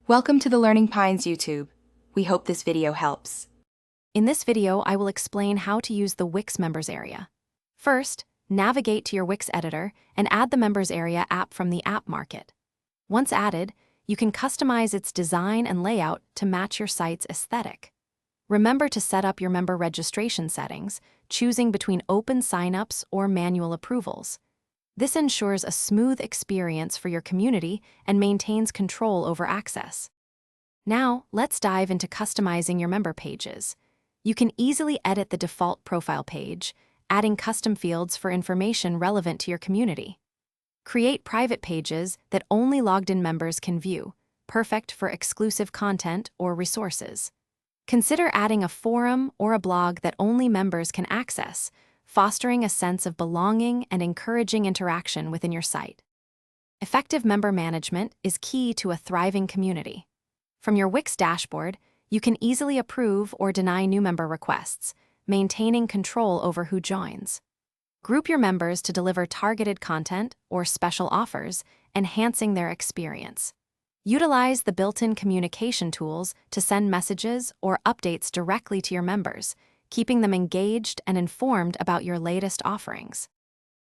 Welcome to the Learning Pines YouTube. We hope this video helps. In this video, I will explain how to use the Wix members area. First, navigate to your Wix editor and add the members area app from the app market. Once added, you can customize its design and layout to match your site's aesthetic. Remember to set up your member registration settings, choosing between open signups or manual approvals. This ensures a smooth experience for your community and maintains control over access. Now, let's dive into customizing your member pages. You can easily edit the default profile page, adding custom fields for information relevant to your community. Create private pages that only logged-in members can view, perfect for exclusive content or resources. Consider adding a forum or a blog that only members can access, fostering a sense of belonging and encouraging interaction within your site. Effective member management is key to a thriving community. From your Wix dashboard, you can easily approve or deny new member requests, maintaining control over who joins. Group your members to deliver targeted content or special offers, enhancing their experience. Utilize the built-in communication tools to send messages or updates directly to your members, keeping them engaged and informed about your latest offerings.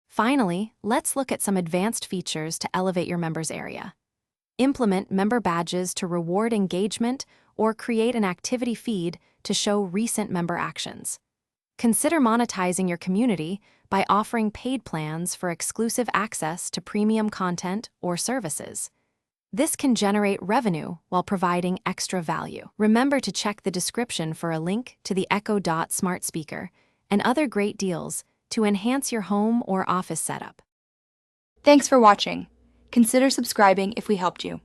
Finally, let's look at some advanced features to elevate your members area. Implement member badges to reward engagement or create an activity feed to show recent member actions. Consider monetizing your community by offering paid plans for exclusive access to premium content or services. This can generate revenue while providing extra value. Remember to check the description for a link to the Echo Dot smart speaker and other great deals to enhance your home or office setup. Thanks for watching. Consider subscribing if we helped you.